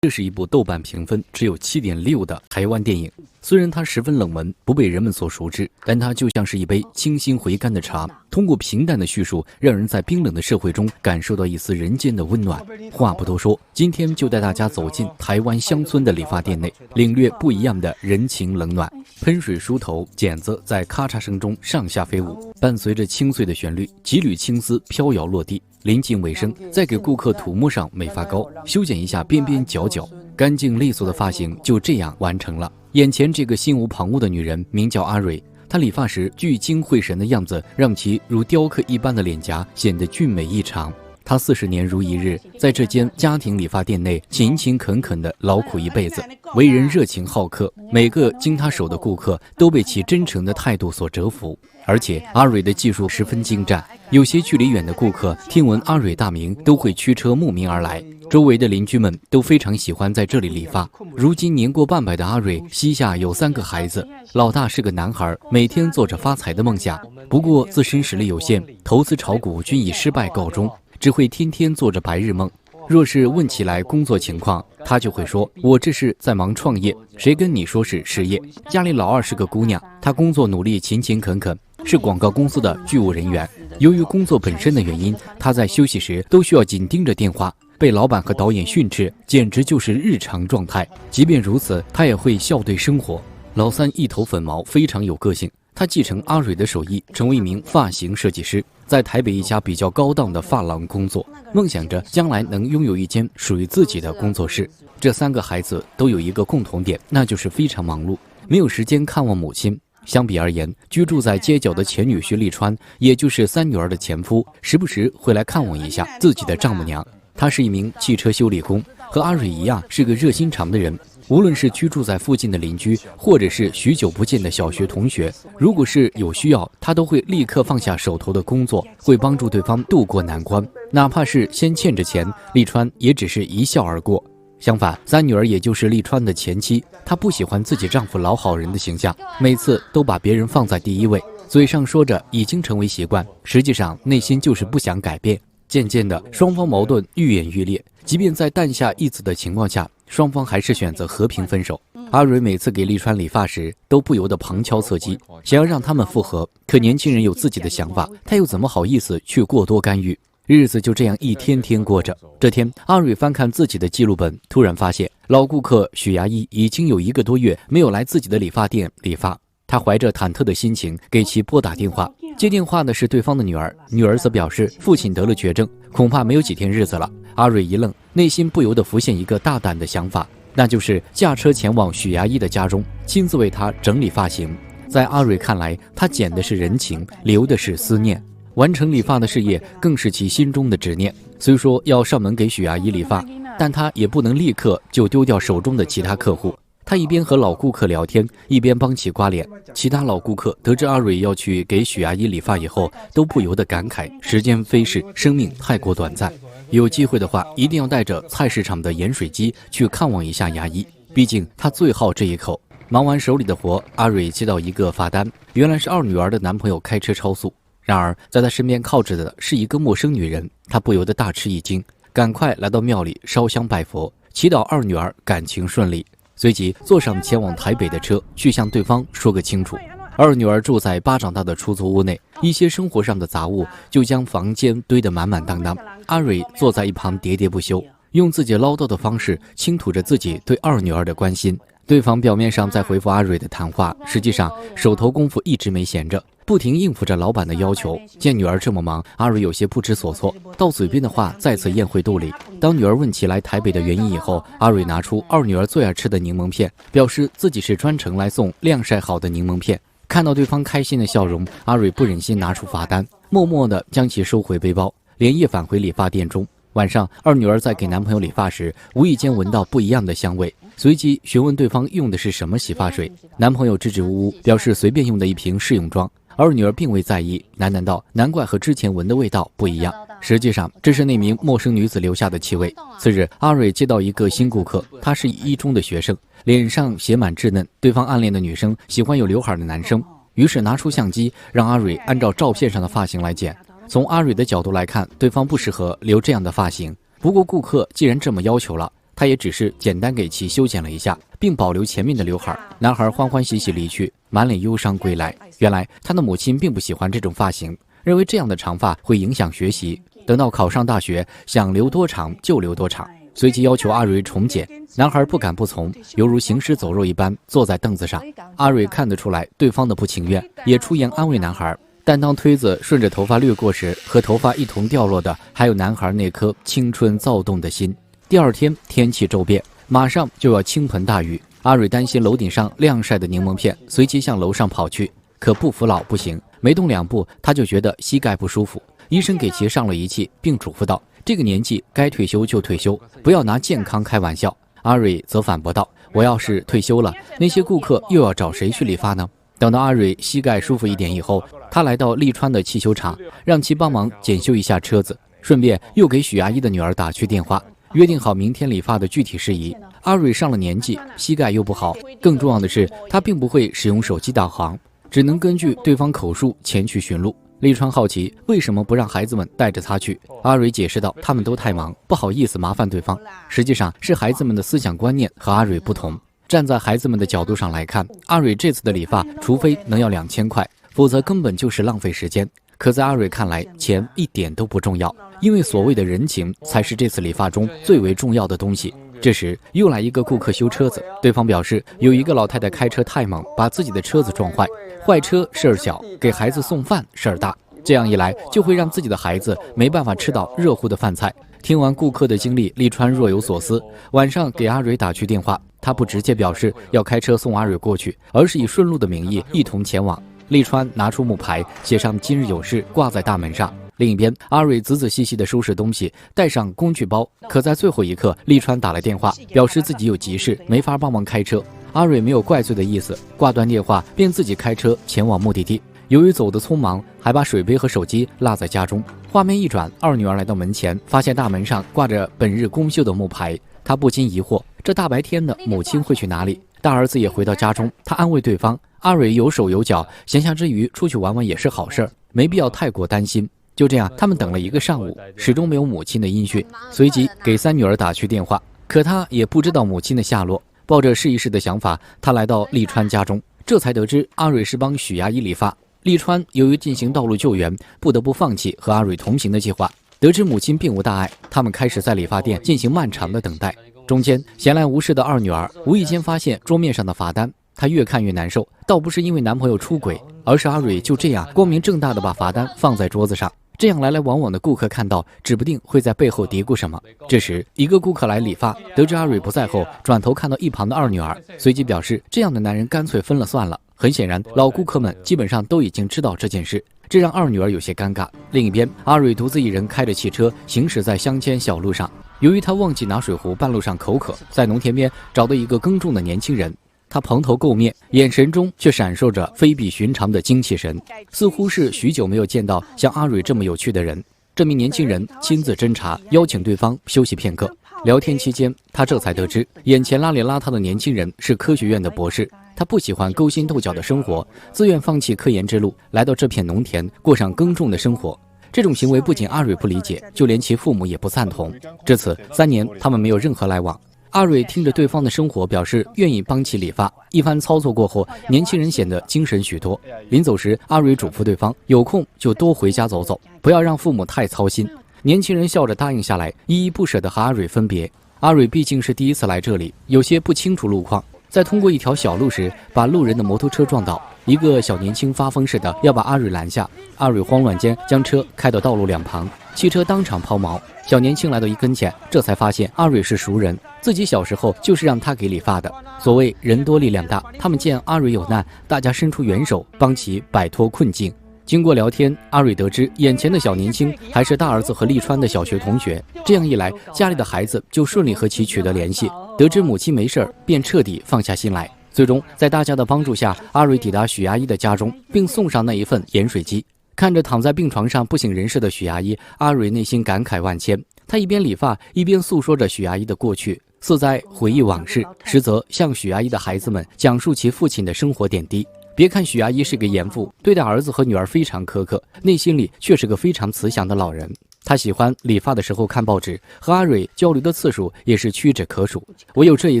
这是一部豆瓣评分只有7.6的台湾电影。虽然它十分冷门，不被人们所熟知，但它就像是一杯清新回甘的茶，通过平淡的叙述，让人在冰冷的社会中感受到一丝人间的温暖。话不多说，今天就带大家走进台湾乡村的理发店内，领略不一样的人情冷暖。喷水梳头，剪子在咔嚓声中上下飞舞，伴随着清脆的旋律，几缕青丝飘摇落地。临近尾声，再给顾客涂抹上美发膏，修剪一下边边角角，干净利索的发型就这样完成了。眼前这个心无旁骛的女人名叫阿蕊，她理发时聚精会神的样子，让其如雕刻一般的脸颊显得俊美异常。她40年如一日，在这间家庭理发店内勤勤恳恳地劳苦一辈子，为人热情好客，每个经她手的顾客都被其真诚的态度所折服。而且阿蕊的技术十分精湛，有些距离远的顾客听闻阿蕊大名都会驱车慕名而来，周围的邻居们都非常喜欢在这里理发。如今年过半百的阿蕊膝下有3个孩子，老大是个男孩，每天做着发财的梦想，不过自身实力有限，投资炒股均以失败告终，只会天天做着白日梦。若是问起来工作情况，他就会说，我这是在忙创业，谁跟你说是失业。家里老二是个姑娘，她工作努力勤勤恳恳，是广告公司的剧务人员。由于工作本身的原因，她在休息时都需要紧盯着电话，被老板和导演训斥，简直就是日常状态。即便如此，她也会笑对生活。老三一头粉毛，非常有个性，他继承阿蕊的手艺，成为一名发型设计师，在台北一家比较高档的发廊工作，梦想着将来能拥有一间属于自己的工作室。这3个孩子都有一个共同点，那就是非常忙碌，没有时间看望母亲。相比而言，居住在街角的前女婿利川，也就是3女儿的前夫，时不时会来看望一下自己的丈母娘。他是一名汽车修理工，和阿蕊一样是个热心肠的人。无论是居住在附近的邻居，或者是许久不见的小学同学，如果是有需要，他都会立刻放下手头的工作，会帮助对方渡过难关。哪怕是先欠着钱，利川也只是一笑而过。相反，3女儿也就是利川的前妻，她不喜欢自己丈夫老好人的形象，每次都把别人放在第一位，嘴上说着已经成为习惯，实际上内心就是不想改变。渐渐的，双方矛盾愈演愈烈，即便在诞下一子的情况下，双方还是选择和平分手。阿蕊每次给利川理发时，都不由得旁敲侧击，想要让他们复合。可年轻人有自己的想法，他又怎么好意思去过多干预？日子就这样一天天过着。这天，阿蕊翻看自己的记录本，突然发现老顾客许牙医已经有1个多月没有来自己的理发店理发。他怀着忐忑的心情给其拨打电话，接电话的是对方的女儿，女儿则表示父亲得了绝症，恐怕没有几天日子了。阿蕊一愣，内心不由得浮现一个大胆的想法，那就是驾车前往许牙医的家中，亲自为他整理发型。在阿蕊看来，他捡的是人情，留的是思念，完成理发的事业更是其心中的执念。虽说要上门给许牙医理发，但他也不能立刻就丢掉手中的其他客户。他一边和老顾客聊天，一边帮其刮脸。其他老顾客得知阿蕊要去给许阿姨理发以后，都不由得感慨，时间飞逝，生命太过短暂。有机会的话，一定要带着菜市场的盐水鸡去看望一下牙医，毕竟他最好这一口。忙完手里的活，阿蕊接到一个罚单，原来是2女儿的男朋友开车超速。然而在他身边靠着的是一个陌生女人，他不由得大吃一惊，赶快来到庙里烧香拜佛，祈祷2女儿感情顺利。随即坐上前往台北的车，去向对方说个清楚。2女儿住在巴掌大的出租屋内，一些生活上的杂物就将房间堆得满满当当。阿蕊坐在一旁喋喋不休，用自己唠叨的方式倾吐着自己对2女儿的关心。对方表面上在回复阿蕊的谈话，实际上手头功夫一直没闲着，不停应付着老板的要求。见女儿这么忙，阿蕊有些不知所措，到嘴边的话再次咽回肚里。当女儿问起来台北的原因以后，阿蕊拿出2女儿最爱吃的柠檬片，表示自己是专程来送晾晒好的柠檬片。看到对方开心的笑容，阿蕊不忍心拿出罚单，默默地将其收回背包，连夜返回理发店中。晚上，2女儿在给男朋友理发时，无意间闻到不一样的香味，随即询问对方用的是什么洗发水。男朋友支支吾吾，表示随便用的一瓶试用装。2女儿并未在意，喃喃道：“难怪和之前闻的味道不一样。”实际上，这是那名陌生女子留下的气味。次日，阿蕊接到一个新顾客，他是1中的学生，脸上写满稚嫩，对方暗恋的女生喜欢有刘海的男生，于是拿出相机，让阿蕊按照照片上的发型来剪。从阿蕊的角度来看，对方不适合留这样的发型，不过顾客既然这么要求了，他也只是简单给其修剪了一下，并保留前面的刘海。男孩欢欢喜喜离去，满脸忧伤归来。原来他的母亲并不喜欢这种发型，认为这样的长发会影响学习。等到考上大学，想留多长就留多长，随即要求阿蕊重剪。男孩不敢不从，犹如行尸走肉一般坐在凳子上。阿蕊看得出来对方的不情愿，也出言安慰男孩。但当推子顺着头发掠过时，和头发一同掉落的还有男孩那颗青春躁动的心。第二天天气骤变，马上就要倾盆大雨。阿蕊担心楼顶上晾晒的柠檬片，随即向楼上跑去。可不服老不行，没动2步，他就觉得膝盖不舒服。医生给其上了仪器，并嘱咐道：“这个年纪该退休就退休，不要拿健康开玩笑。”阿蕊则反驳道：“我要是退休了，那些顾客又要找谁去理发呢？”等到阿蕊膝盖舒服一点以后，他来到利川的汽修厂，让其帮忙检修一下车子，顺便又给许阿姨的女儿打去电话，约定好明天理发的具体事宜。阿蕊上了年纪，膝盖又不好，更重要的是他并不会使用手机导航，只能根据对方口述前去寻路。利川好奇为什么不让孩子们带着他去，阿蕊解释道他们都太忙，不好意思麻烦对方。实际上是孩子们的思想观念和阿蕊不同。站在孩子们的角度上来看，阿蕊这次的理发除非能要2000块，否则根本就是浪费时间。可在阿蕊看来，钱一点都不重要，因为所谓的人情才是这次理发中最为重要的东西。这时又来一个顾客修车子，对方表示有一个老太太开车太猛，把自己的车子撞坏。坏车事儿小，给孩子送饭事儿大，这样一来就会让自己的孩子没办法吃到热乎的饭菜。听完顾客的经历，利川若有所思，晚上给阿蕊打去电话，他不直接表示要开车送阿蕊过去，而是以顺路的名义一同前往。利川拿出木牌，写上今日有事，挂在大门上。另一边，阿蕊仔仔细细地收拾东西，带上工具包。可在最后一刻，利川打来电话，表示自己有急事，没法帮忙开车。阿蕊没有怪罪的意思，挂断电话便自己开车前往目的地。由于走得匆忙，还把水杯和手机落在家中。画面一转，二女儿来到门前，发现大门上挂着本日公休的木牌，她不禁疑惑，这大白天的母亲会去哪里？大儿子也回到家中，他安慰对方，阿蕊有手有脚，闲暇之余出去玩玩也是好事儿，没必要太过担心。就这样，他们等了1个上午，始终没有母亲的音讯，随即给3女儿打去电话，可他也不知道母亲的下落。抱着试一试的想法，他来到利川家中，这才得知阿蕊是帮许阿姨理发。利川由于进行道路救援，不得不放弃和阿蕊同行的计划。得知母亲并无大碍，他们开始在理发店进行漫长的等待。中间闲来无事的二女儿无意间发现桌面上的罚单，她越看越难受，倒不是因为男朋友出轨，而是阿蕊就这样光明正大的把罚单放在桌子上，这样来来往往的顾客看到，指不定会在背后嘀咕什么。这时一个顾客来理发，得知阿蕊不在后，转头看到一旁的二女儿，随即表示这样的男人干脆分了算了。很显然，老顾客们基本上都已经知道这件事，这让二女儿有些尴尬。另一边，阿蕊独自一人开着汽车行驶在乡间小路上，由于他忘记拿水壶，半路上口渴，在农田边找到一个耕种的年轻人。他蓬头垢面，眼神中却闪烁着非比寻常的精气神，似乎是许久没有见到像阿蕊这么有趣的人。这名年轻人亲自侦查，邀请对方休息片刻。聊天期间，他这才得知眼前邋里邋遢的年轻人是科学院的博士。他不喜欢勾心斗角的生活，自愿放弃科研之路，来到这片农田过上耕种的生活。这种行为不仅阿蕊不理解，就连其父母也不赞同。至此3年，他们没有任何来往。阿蕊听着对方的生活，表示愿意帮其理发。一番操作过后，年轻人显得精神许多。临走时，阿蕊嘱咐对方有空就多回家走走，不要让父母太操心。年轻人笑着答应下来，依依不舍地和阿蕊分别。阿蕊毕竟是第一次来这里，有些不清楚路况，在通过一条小路时，把路人的摩托车撞倒。一个小年轻发疯似的要把阿蕊拦下，阿蕊慌乱间将车开到道路两旁，汽车当场抛锚。小年轻来到一跟前，这才发现阿蕊是熟人，自己小时候就是让他给理发的。所谓人多力量大，他们见阿蕊有难，大家伸出援手，帮其摆脱困境。经过聊天，阿蕊得知眼前的小年轻还是大儿子和利川的小学同学，这样一来，家里的孩子就顺利和其取得联系。得知母亲没事儿，便彻底放下心来。最终，在大家的帮助下，阿蕊抵达许阿姨的家中，并送上那一份盐水鸡。看着躺在病床上不省人事的许阿姨，阿蕊内心感慨万千。她一边理发，一边诉说着许阿姨的过去，似在回忆往事，实则向许阿姨的孩子们讲述其父亲的生活点滴。别看许阿姨是个严父，对待儿子和女儿非常苛刻，内心里却是个非常慈祥的老人。他喜欢理发的时候看报纸，和阿蕊交流的次数也是屈指可数。唯有这一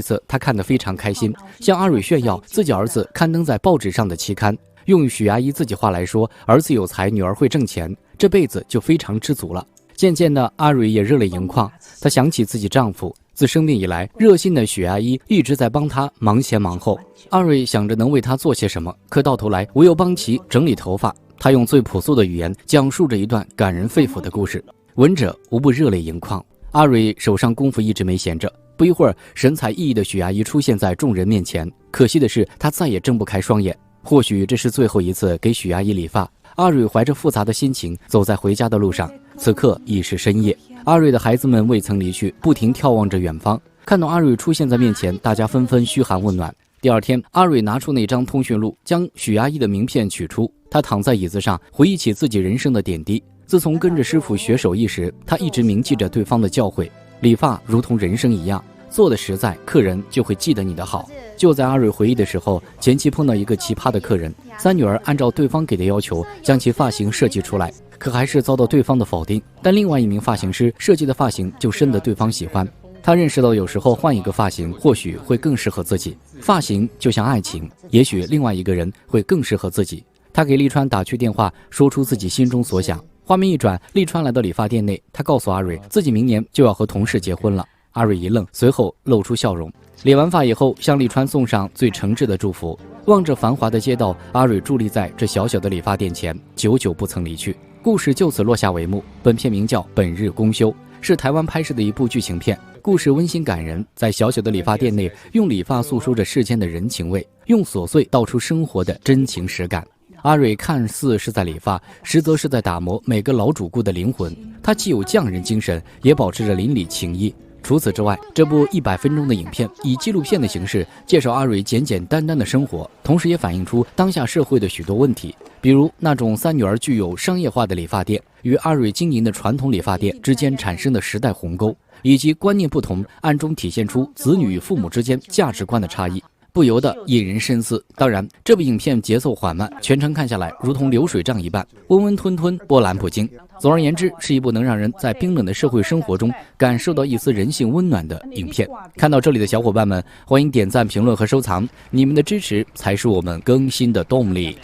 次，他看得非常开心，向阿蕊炫耀自己儿子刊登在报纸上的期刊。用许阿姨自己话来说，儿子有才，女儿会挣钱，这辈子就非常知足了。渐渐的，阿蕊也热泪盈眶，她想起自己丈夫。自生病以来，热心的许阿姨一直在帮她忙前忙后。阿蕊想着能为她做些什么，可到头来唯有帮其整理头发。她用最朴素的语言讲述着一段感人肺腑的故事，闻者无不热泪盈眶。阿蕊手上功夫一直没闲着，不一会儿，神采奕奕的许阿姨出现在众人面前。可惜的是，她再也睁不开双眼。或许这是最后一次给许阿姨理发。阿蕊怀着复杂的心情走在回家的路上，此刻已是深夜。阿蕊的孩子们未曾离去，不停眺望着远方。看到阿蕊出现在面前，大家纷纷嘘寒问暖。第二天，阿蕊拿出那张通讯录，将许阿姨的名片取出。她躺在椅子上，回忆起自己人生的点滴。自从跟着师傅学手艺时，她一直铭记着对方的教诲：理发如同人生一样，做的实在，客人就会记得你的好。就在阿蕊回忆的时候，前期碰到一个奇葩的客人，三女儿按照对方给的要求将其发型设计出来，可还是遭到对方的否定。但另外一名发型师设计的发型就深得对方喜欢。他认识到有时候换一个发型或许会更适合自己，发型就像爱情，也许另外一个人会更适合自己。他给利川打去电话，说出自己心中所想。画面一转，利川来到理发店内，他告诉阿蕊自己明年就要和同事结婚了。阿蕊一愣，随后露出笑容。理完发以后，向利川送上最诚挚的祝福。望着繁华的街道，阿蕊伫立在这小小的理发店前，久久不曾离去。故事就此落下帷幕。本片名叫《本日公休》，是台湾拍摄的一部剧情片，故事温馨感人，在小小的理发店内，用理发诉说着世间的人情味，用琐碎道出生活的真情实感。阿蕊看似是在理发，实则是在打磨每个老主顾的灵魂。他既有匠人精神，也保持着邻里情谊。除此之外，这部100分钟的影片以纪录片的形式介绍阿蕊简简单单的生活，同时也反映出当下社会的许多问题，比如那种三女儿具有商业化的理发店与阿蕊经营的传统理发店之间产生的时代鸿沟，以及观念不同暗中体现出子女与父母之间价值观的差异，不由得引人深思。当然，这部影片节奏缓慢，全程看下来如同流水账一般，温温吞吞，波澜不惊。总而言之，是一部能让人在冰冷的社会生活中感受到一丝人性温暖的影片。看到这里的小伙伴们，欢迎点赞、评论和收藏，你们的支持才是我们更新的动力。